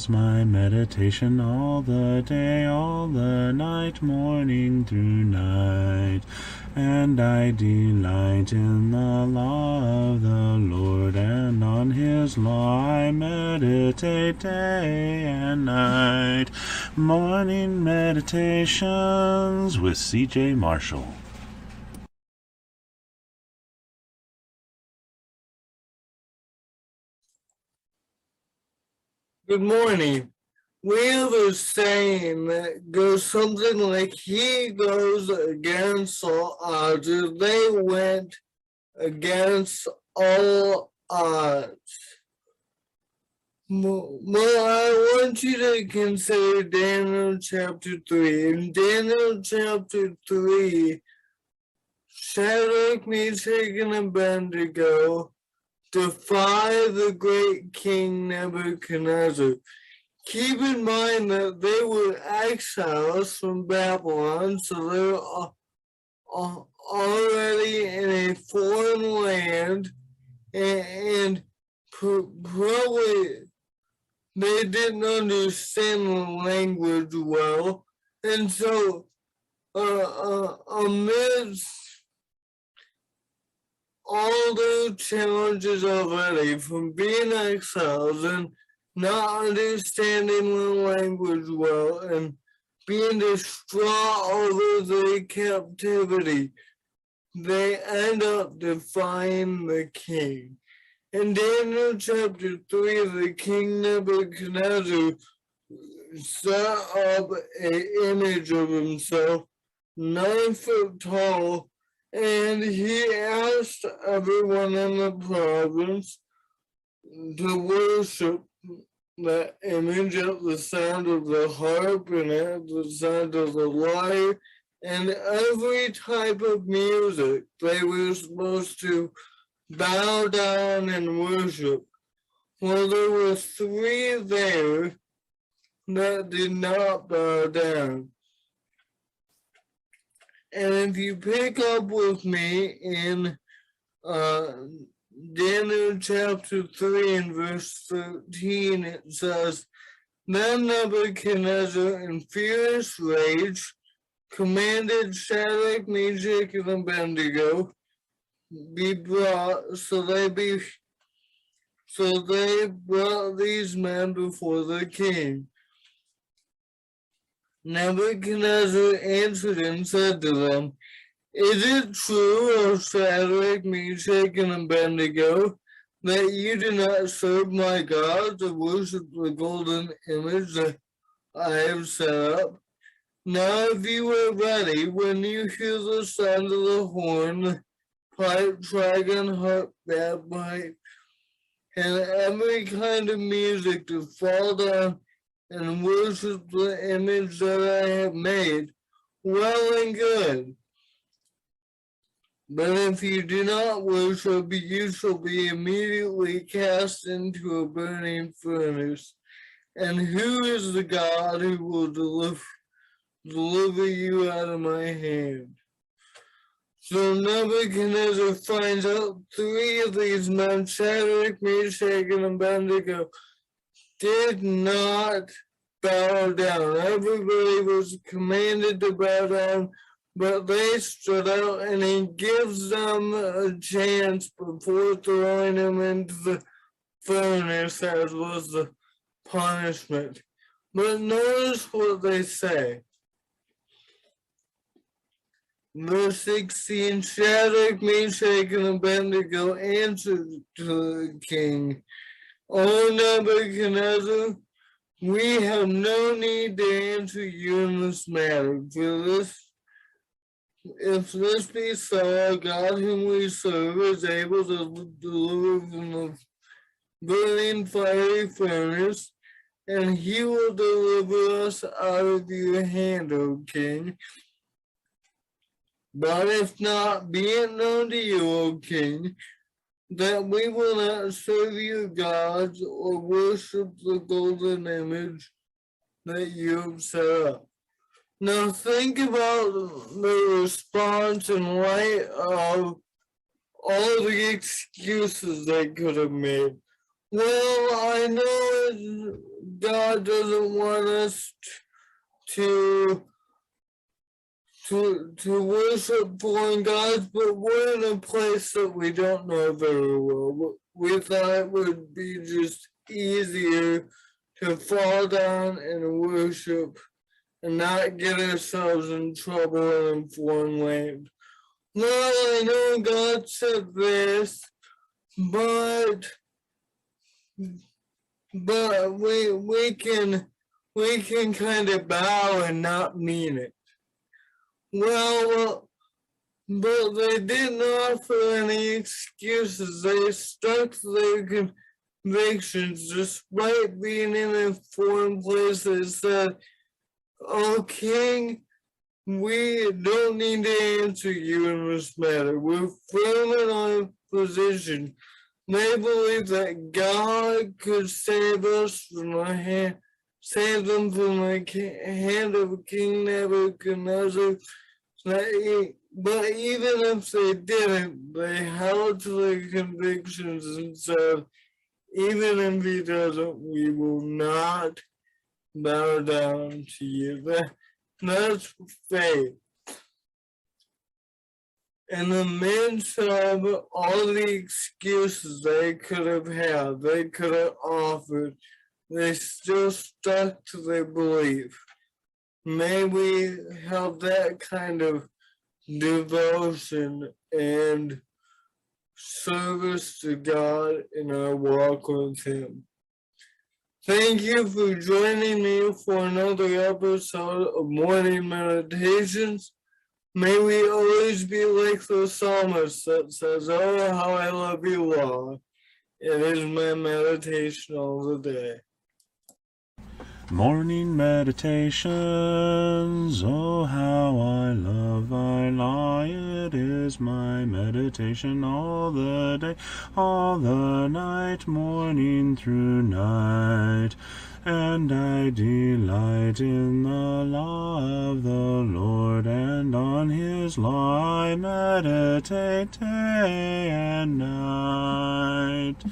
is my meditation all the day, all the night, morning through night. And I delight in the law of the Lord, and on his law I meditate day and night. Morning Meditations with C.J. Marshall. Good morning. We have a saying that goes something like, he goes against all odds. They went against all odds. Well, I want you to consider Daniel chapter 3. In Daniel chapter 3, Shadrach, Meshach, and Abednego defy the great king Nebuchadnezzar. Keep in mind that they were exiles from Babylon, so they're already in a foreign land, and probably they didn't understand the language well, and so amidst all those challenges already from being exiles and not understanding the language well and being distraught over the captivity, they end up defying the king. In Daniel chapter 3, the king Nebuchadnezzar set up an image of himself 9 foot tall, and he asked everyone in the province to worship that image at the sound of the harp and at the sound of the lyre and every type of music. They were supposed to bow down and worship. Well, there were 3 there that did not bow down. And if you pick up with me in Daniel chapter 3 and verse 13, it says, Then Nebuchadnezzar in furious rage commanded Shadrach, Meshach, and Abednego be brought, so they brought these men before the king. Nebuchadnezzar answered and said to them, Is it true, O Shadrach, Meshach, and Abednego, that you do not serve my gods or worship the golden image that I have set up? Now if you are ready, when you hear the sound of the horn, pipe, trigon, harp, bagpipe, and every kind of music, to fall down and worship the image that I have made, well and good. But if you do not worship, you shall be immediately cast into a burning furnace. And who is the God who will deliver you out of my hand? So Nebuchadnezzar finds out 3 of these men, Shadrach, Meshach, and Abednego, did not bow down. Everybody was commanded to bow down, but they stood out, and he gives them a chance before throwing them into the furnace, as was the punishment. But notice what they say. Verse 16, Shadrach, Meshach, and Abednego answered to the king, O Nebuchadnezzar, we have no need to answer you in this matter, for if this be so, our God whom we serve is able to deliver from the burning fiery furnace, and he will deliver us out of your hand, O king. But if not, be it known to you, O king, that we will not serve your gods or worship the golden image that you have set up. Now think about the response in light of all the excuses they could have made. Well, I know God doesn't want us to worship foreign gods, but we're in a place that we don't know very well. We thought it would be just easier to fall down and worship and not get ourselves in trouble in a foreign land. Well, I know God said this, but we can kind of bow and not mean it. Well, but they didn't offer any excuses. They stuck to their convictions despite being in a foreign place. They said, "Oh, King, we don't need to answer you in this matter. We're firm in our position." They believe that God could save us from the hand, save them from the hand of King Nebuchadnezzar. But even if they didn't, they held to their convictions and said, even if he doesn't, we will not bow down to you. That's faith. In the midst of all the excuses they could have had, they could have offered, they still stuck to their belief. May we have that kind of devotion and service to God in our walk with Him. Thank you for joining me for another episode of Morning Meditations. May we always be like the psalmist that says, "Oh, how I love you, Lord." It is my meditation all the day. Morning meditations, oh how I love thy law. It is my meditation all the day, all the night, morning through night. And I delight in the law of the Lord, and on his law I meditate day and night.